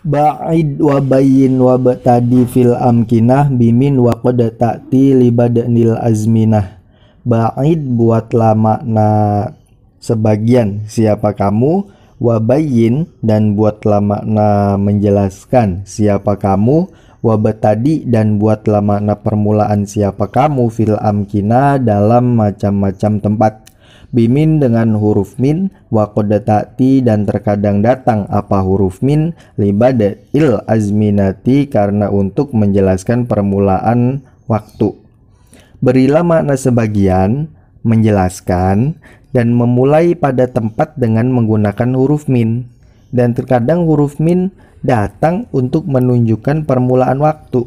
Ba'id wa bayyin wa batadi fil amkinah bimin wa qad ta'ti li badanil azminah. Ba'id buatlah makna sebagian siapa kamu, wa bayyin dan buatlah makna menjelaskan siapa kamu, wa batadi dan buatlah makna permulaan siapa kamu fil amkinah dalam macam-macam tempat. Bimin dengan huruf min, wa qad ta'ti dan terkadang datang apa huruf min, libadil azminati karena untuk menjelaskan permulaan waktu. Berilah makna sebagian, menjelaskan dan memulai pada tempat dengan menggunakan huruf min, dan terkadang huruf min datang untuk menunjukkan permulaan waktu.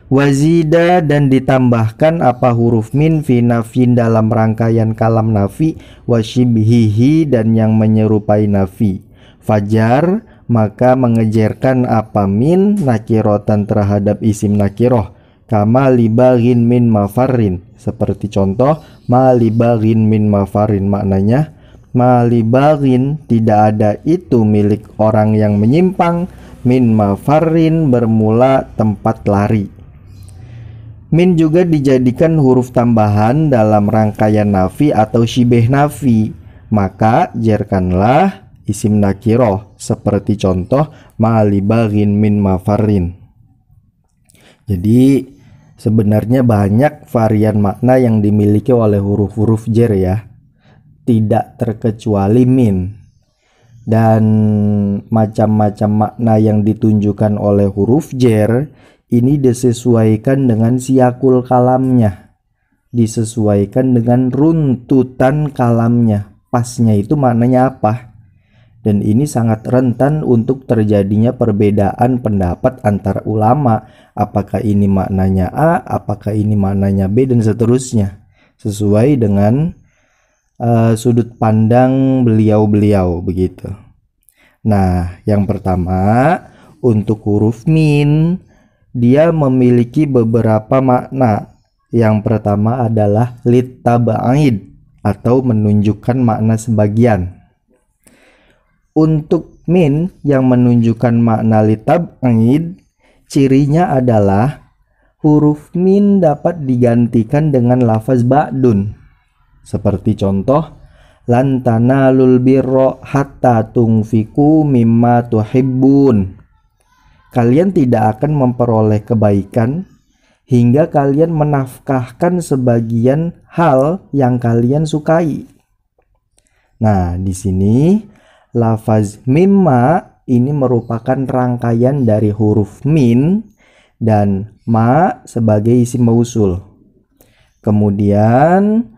Wazida dan ditambahkan apa huruf min fi nafin dalam rangkaian kalam nafi, wasyibhihi dan yang menyerupai nafi. Fajar maka mengejarkan apa min nakirotan terhadap isim nakiroh, kama libaghin min mafarin, seperti contoh malibaghin min mafarin, maknanya malibaghin tidak ada itu milik orang yang menyimpang, min mafarin bermula tempat lari. Min juga dijadikan huruf tambahan dalam rangkaian nafi atau syibeh nafi, maka jerkanlah isim nakiroh, seperti contoh malibaghin min mafarin. Jadi sebenarnya banyak varian makna yang dimiliki oleh huruf-huruf jer ya, tidak terkecuali min. Dan macam-macam makna yang ditunjukkan oleh huruf jer ini disesuaikan dengan siakul kalamnya, disesuaikan dengan runtutan kalamnya, pasnya itu maknanya apa. Dan ini sangat rentan untuk terjadinya perbedaan pendapat antar ulama, apakah ini maknanya A, apakah ini maknanya B, dan seterusnya, sesuai dengan sudut pandang beliau-beliau begitu. Nah, yang pertama untuk huruf min, dia memiliki beberapa makna. Yang pertama adalah litaba'id atau menunjukkan makna sebagian. Untuk min yang menunjukkan makna litab'id, cirinya adalah huruf min dapat digantikan dengan lafaz ba'dun. Seperti contoh, lan tanalul birra hatta tunfiku mimma tuhibbun. Kalian tidak akan memperoleh kebaikan hingga kalian menafkahkan sebagian hal yang kalian sukai. Nah, di sini lafaz mimma ini merupakan rangkaian dari huruf min dan ma sebagai isim mausul. Kemudian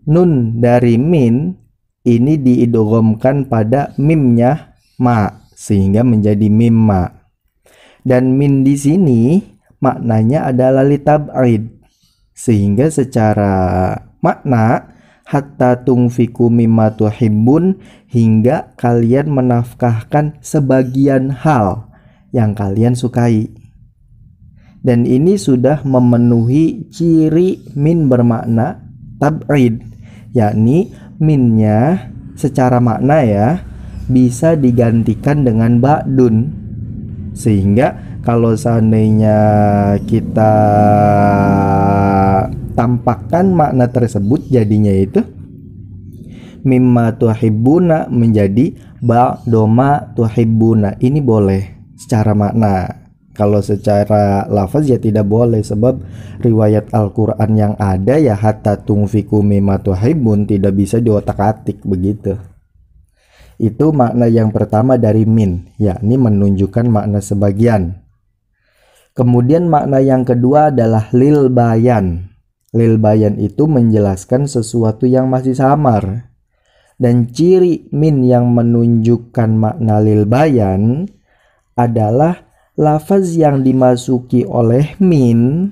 nun dari min ini diidghamkan pada mimnya ma sehingga menjadi mimma. Dan min di sini maknanya adalah litab'id, sehingga secara makna hatta tunfiku mimma tuhibbun, hingga kalian menafkahkan sebagian hal yang kalian sukai. Dan ini sudah memenuhi ciri min bermakna tab'id, yakni minnya secara makna ya bisa digantikan dengan ba'dun. Sehingga kalau seandainya kita tampakkan makna tersebut, jadinya itu mimma tuhibbuna menjadi ba'doma tuhibbuna. Ini boleh secara makna. Kalau secara lafaz ya tidak boleh, sebab riwayat Al-Quran yang ada ya hatta tunfiku mimma tuhibbun tidak bisa diotak-atik begitu. Itu makna yang pertama dari min, yakni menunjukkan makna sebagian. Kemudian makna yang kedua adalah lil bayan. Lil bayan itu menjelaskan sesuatu yang masih samar. Dan ciri min yang menunjukkan makna lil bayan adalah lafaz yang dimasuki oleh min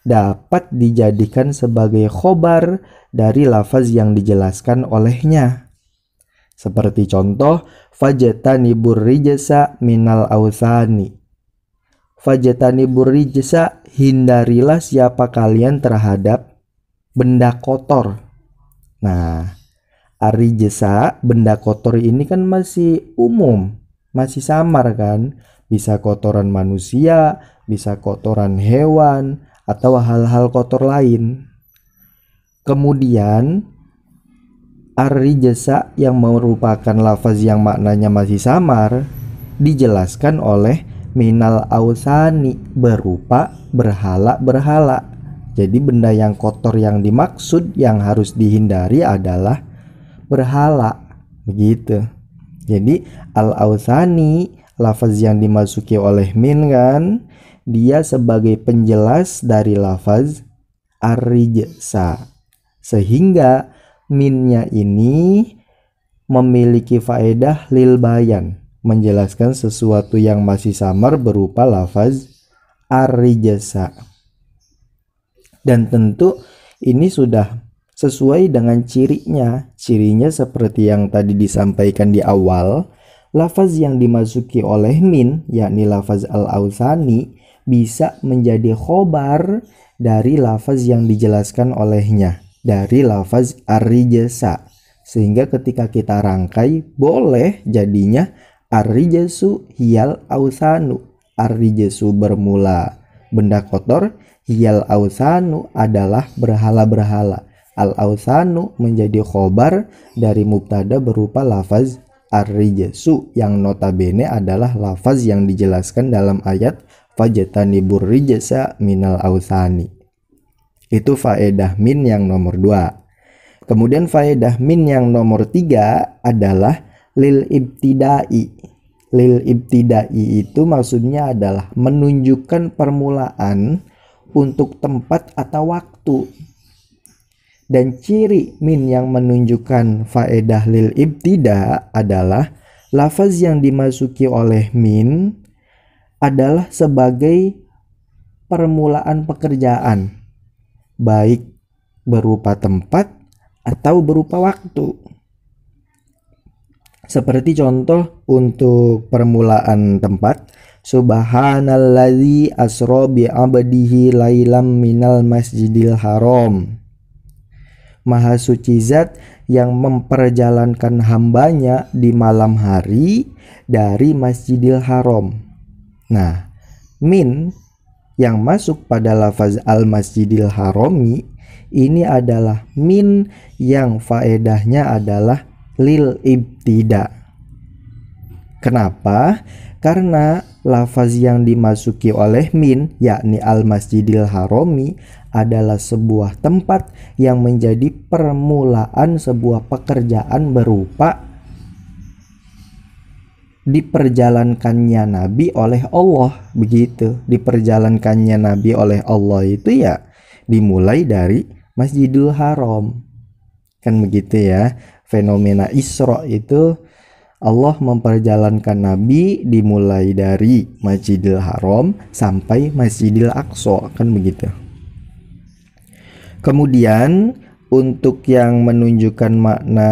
dapat dijadikan sebagai khobar dari lafaz yang dijelaskan olehnya. Seperti contoh, fajtanibur rijsa minal authani. Fajtanibur rijsa, hindarilah siapa kalian terhadap benda kotor. Nah, arijsa, benda kotor ini kan masih umum. masih samar kan, bisa kotoran manusia, bisa kotoran hewan, atau hal-hal kotor lain. Kemudian ar-rijsa yang merupakan lafaz yang maknanya masih samar dijelaskan oleh minal ausani, berupa berhala-berhala. Jadi benda yang kotor yang dimaksud yang harus dihindari adalah berhala, begitu. Jadi al-ausani, lafaz yang dimasuki oleh min kan, dia sebagai penjelas dari lafaz ar-rijsa, sehingga minnya ini memiliki faedah lil bayan, menjelaskan sesuatu yang masih samar berupa lafaz ar-rijsa. Dan tentu ini sudah sesuai dengan cirinya. Cirinya seperti yang tadi disampaikan di awal, lafaz yang dimasuki oleh min, yakni lafaz al-ausani, bisa menjadi khobar dari lafaz yang dijelaskan olehnya, dari lafaz ar-rijsa. Sehingga ketika kita rangkai, boleh jadinya ar-rijsu hiyal ausanu. Ar-rijsu bermula benda kotor, hiyal ausanu adalah berhala-berhala. Al-ausanu menjadi khobar dari mubtada berupa lafaz ar-rijsu, yang notabene adalah lafaz yang dijelaskan dalam ayat fajtanibur rijsa minal ausani. Itu faedah min yang nomor 2. Kemudian faedah min yang nomor 3 adalah lil ibtidai. Lil ibtidai itu maksudnya adalah menunjukkan permulaan untuk tempat atau waktu. Dan ciri min yang menunjukkan faedah lil ibtida adalah lafaz yang dimasuki oleh min adalah sebagai permulaan pekerjaan, baik berupa tempat atau berupa waktu. Seperti contoh untuk permulaan tempat, subhanalladzi asra bi 'abdihi lailam minal masjidil haram. Maha suci zat yang memperjalankan hambanya di malam hari dari Masjidil Haram. Nah, min yang masuk pada lafaz al-Masjidil Harami ini adalah min yang faedahnya adalah lil ibtida. Kenapa? Karena lafaz yang dimasuki oleh min, yakni al-Masjidil Harami, adalah sebuah tempat yang menjadi permulaan sebuah pekerjaan berupa diperjalankannya Nabi oleh Allah, begitu. Diperjalankannya Nabi oleh Allah itu ya dimulai dari Masjidil Haram, kan begitu ya. Fenomena Isra itu Allah memperjalankan Nabi dimulai dari Masjidil Haram sampai Masjidil Aqsa, kan begitu. Kemudian untuk yang menunjukkan makna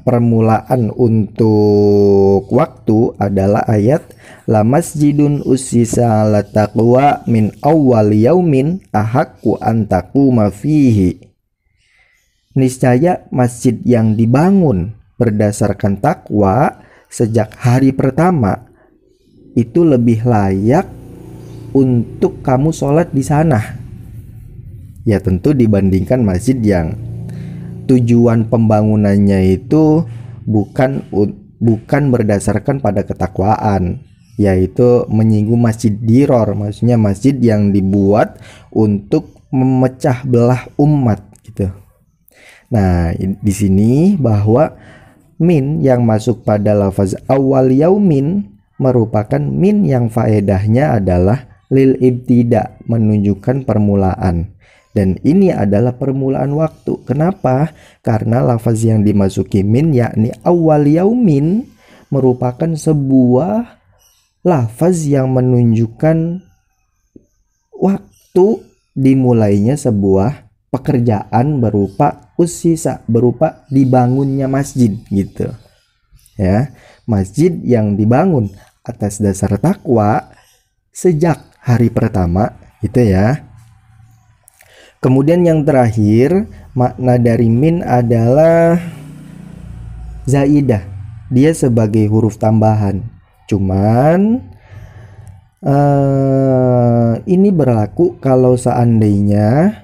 permulaan untuk waktu adalah ayat la masjidun ussisa ala taqwa min awwal yaumin ahaqqu an taquma fihi. Niscaya masjid yang dibangun berdasarkan takwa sejak hari pertama itu lebih layak untuk kamu sholat di sana. Ya tentu dibandingkan masjid yang tujuan pembangunannya itu bukan berdasarkan pada ketakwaan, yaitu menyinggung masjid diror, maksudnya masjid yang dibuat untuk memecah belah umat gitu. Nah, di sini bahwa min yang masuk pada lafaz awal yaumin merupakan min yang faedahnya adalah lil ibtida, menunjukkan permulaan. Dan ini adalah permulaan waktu. Kenapa? Karena lafaz yang dimasuki min yakni awal yaumin merupakan sebuah lafaz yang menunjukkan waktu dimulainya sebuah pekerjaan berupa ussisa, berupa dibangunnya masjid gitu. Ya, masjid yang dibangun atas dasar takwa sejak hari pertama gitu ya. Kemudian yang terakhir, makna dari min adalah zaidah. Dia sebagai huruf tambahan. Cuman ini berlaku kalau seandainya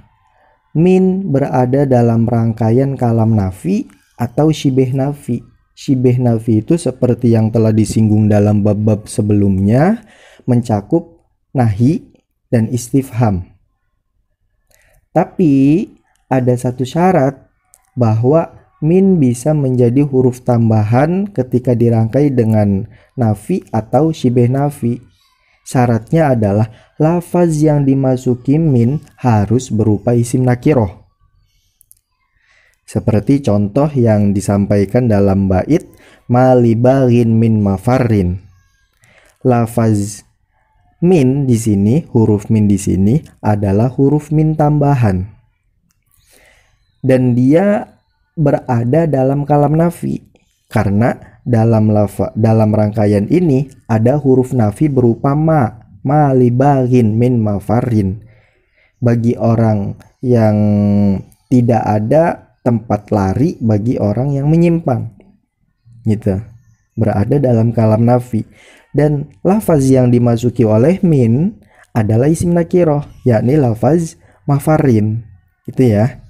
min berada dalam rangkaian kalam nafi atau syibeh nafi. Syibeh nafi itu seperti yang telah disinggung dalam bab-bab sebelumnya, mencakup nahi dan istifham. Tapi ada satu syarat, bahwa min bisa menjadi huruf tambahan ketika dirangkai dengan nafi atau syibeh nafi. Syaratnya adalah lafaz yang dimasuki min harus berupa isim nakiroh. Seperti contoh yang disampaikan dalam bait malibaghin min mafarin. Lafaz min di sini, huruf min di sini adalah huruf min tambahan. Dan dia berada dalam kalam nafi karena dalam rangkaian ini ada huruf nafi berupa malibaghin min mafarin. Bagi orang yang tidak ada tempat lari bagi orang yang menyimpang, gitu, berada dalam kalam nafi. Dan lafaz yang dimasuki oleh min adalah isim nakiroh, yakni lafaz mafarin, gitu ya.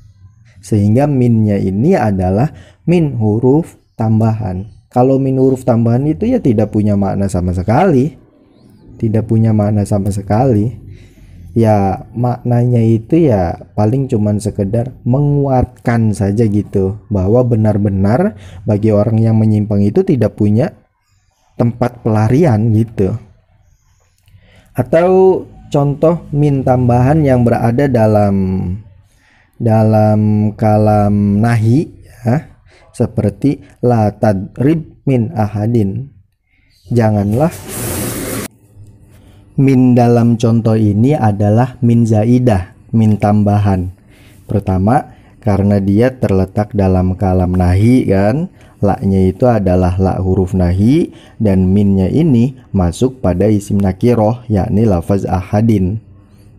Sehingga minnya ini adalah min huruf tambahan. Kalau min huruf tambahan itu ya tidak punya makna sama sekali, tidak punya makna sama sekali. Ya maknanya itu ya paling cuman sekedar menguatkan saja gitu, bahwa benar-benar bagi orang yang menyimpang itu tidak punya tempat pelarian gitu. Atau contoh min tambahan yang berada dalam kalam nahi ya, seperti la tadrib min ahadin. Janganlah. Min dalam contoh ini adalah min zaidah, min tambahan. Pertama, karena dia terletak dalam kalam nahi kan, la-nya itu adalah la huruf nahi, dan minnya ini masuk pada isim nakiroh, yakni lafaz ahadin.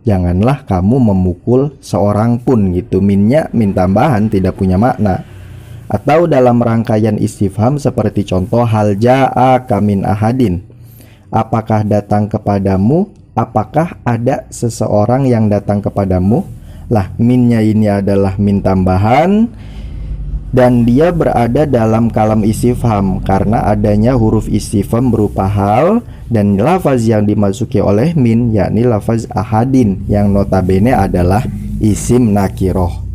Janganlah kamu memukul seorang pun gitu. Minnya min tambahan, tidak punya makna. Atau dalam rangkaian istifham seperti contoh hal ja'aka min ahadin. Apakah datang kepadamu? Apakah ada seseorang yang datang kepadamu? Lah, minnya ini adalah min tambahan dan dia berada dalam kalam istifham karena adanya huruf istifham berupa hal dan lafaz yang dimasuki oleh min yakni lafaz ahadin yang notabene adalah isim nakiroh.